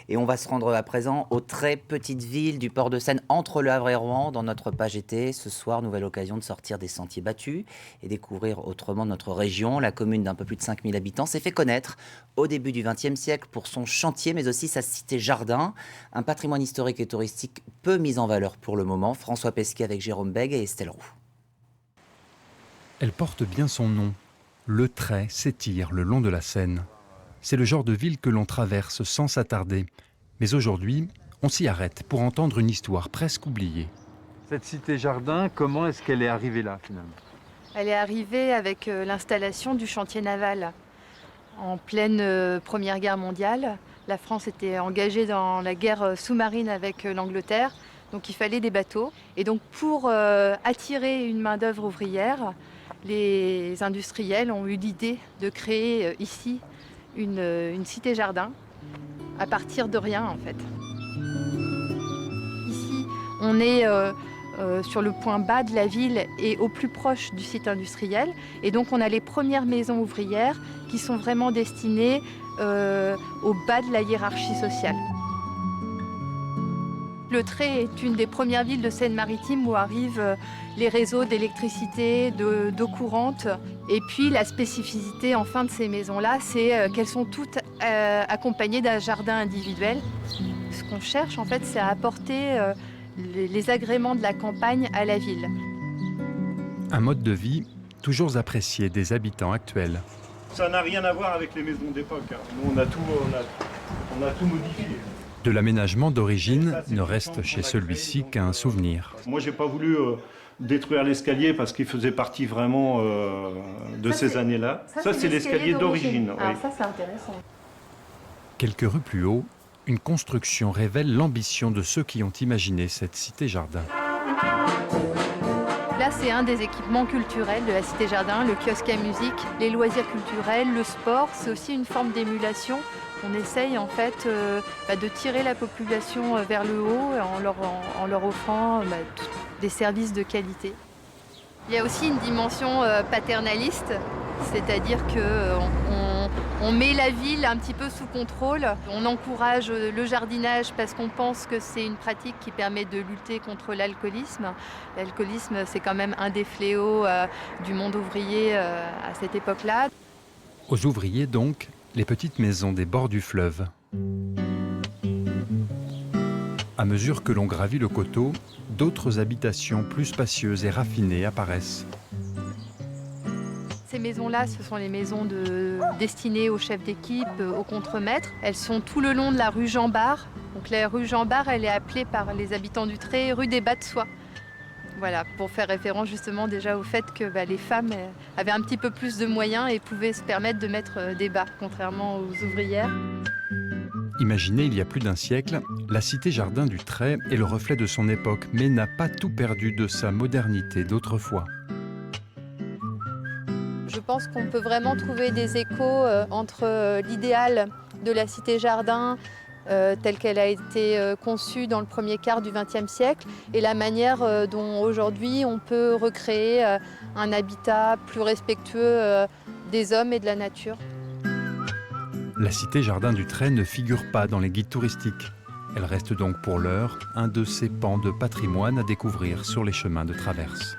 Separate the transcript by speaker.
Speaker 1: Et on va se rendre à présent aux très petites villes du port de Seine entre Le Havre et Rouen dans notre page été. Ce soir, nouvelle occasion de sortir des sentiers battus et découvrir autrement notre région. La commune d'un peu plus de 5000 habitants s'est fait connaître au début du XXe siècle pour son chantier, mais aussi sa cité-jardin. Un patrimoine historique et touristique peu mis en valeur pour le moment. François Pesquet avec Jérôme Bègue et Estelle Roux.
Speaker 2: Elle porte bien son nom. Le trait s'étire le long de la Seine. C'est le genre de ville que l'on traverse sans s'attarder. Mais aujourd'hui, on s'y arrête pour entendre une histoire presque oubliée.
Speaker 3: Cette cité-jardin, comment est-ce qu'elle est arrivée là finalement?
Speaker 4: Elle est arrivée avec l'installation du chantier naval. En pleine Première Guerre mondiale, la France était engagée dans la guerre sous-marine avec l'Angleterre, donc il fallait des bateaux. Et donc pour attirer une main-d'œuvre ouvrière, les industriels ont eu l'idée de créer ici une cité-jardin à partir de rien en fait. Ici, on est sur le point bas de la ville et au plus proche du site industriel. Et donc on a les premières maisons ouvrières qui sont vraiment destinées au bas de la hiérarchie sociale. Le Trait est une des premières villes de Seine-Maritime où arrivent les réseaux d'électricité, d'eau courante. Et puis la spécificité enfin de ces maisons-là, c'est qu'elles sont toutes accompagnées d'un jardin individuel. Ce qu'on cherche en fait, c'est à apporter les agréments de la campagne à la ville.
Speaker 2: Un mode de vie toujours apprécié des habitants actuels.
Speaker 5: Ça n'a rien à voir avec les maisons d'époque. Nous, on a tout modifié.
Speaker 2: De l'aménagement d'origine ne reste chez celui-ci qu'un souvenir.
Speaker 5: Moi, j'ai pas voulu détruire l'escalier parce qu'il faisait partie vraiment de ces années-là. Ça, c'est l'escalier d'origine.
Speaker 4: Ah,
Speaker 5: oui.
Speaker 4: ça, c'est intéressant.
Speaker 2: Quelques rues plus haut, une construction révèle l'ambition de ceux qui ont imaginé cette cité-jardin.
Speaker 4: Là, c'est un des équipements culturels de la Cité-Jardin, le kiosque à musique, les loisirs culturels, le sport. C'est aussi une forme d'émulation. On essaye en fait de tirer la population vers le haut en leur offrant des services de qualité. Il y a aussi une dimension paternaliste, c'est-à-dire qu'on met la ville un petit peu sous contrôle. On encourage le jardinage parce qu'on pense que c'est une pratique qui permet de lutter contre l'alcoolisme. L'alcoolisme, c'est quand même un des fléaux du monde ouvrier à cette époque-là.
Speaker 2: Aux ouvriers donc, les petites maisons des bords du fleuve. À mesure que l'on gravit le coteau, d'autres habitations plus spacieuses et raffinées apparaissent.
Speaker 4: Ces maisons-là, ce sont les maisons destinées aux chefs d'équipe, aux contremaîtres. Elles sont tout le long de la rue Jean-Bart. Donc la rue Jean-Bart, elle est appelée par les habitants du Trait rue des Bas de Soie. Voilà, pour faire référence justement déjà au fait que les femmes avaient un petit peu plus de moyens et pouvaient se permettre de mettre des bas, contrairement aux ouvrières.
Speaker 2: Imaginez il y a plus d'un siècle, la cité-jardin du Trait est le reflet de son époque, mais n'a pas tout perdu de sa modernité d'autrefois.
Speaker 4: Je pense qu'on peut vraiment trouver des échos entre l'idéal de la cité-jardin telle qu'elle a été conçue dans le premier quart du XXe siècle et la manière dont aujourd'hui on peut recréer un habitat plus respectueux des hommes et de la nature.
Speaker 2: La cité-jardin du Trait ne figure pas dans les guides touristiques. Elle reste donc pour l'heure un de ces pans de patrimoine à découvrir sur les chemins de traverse.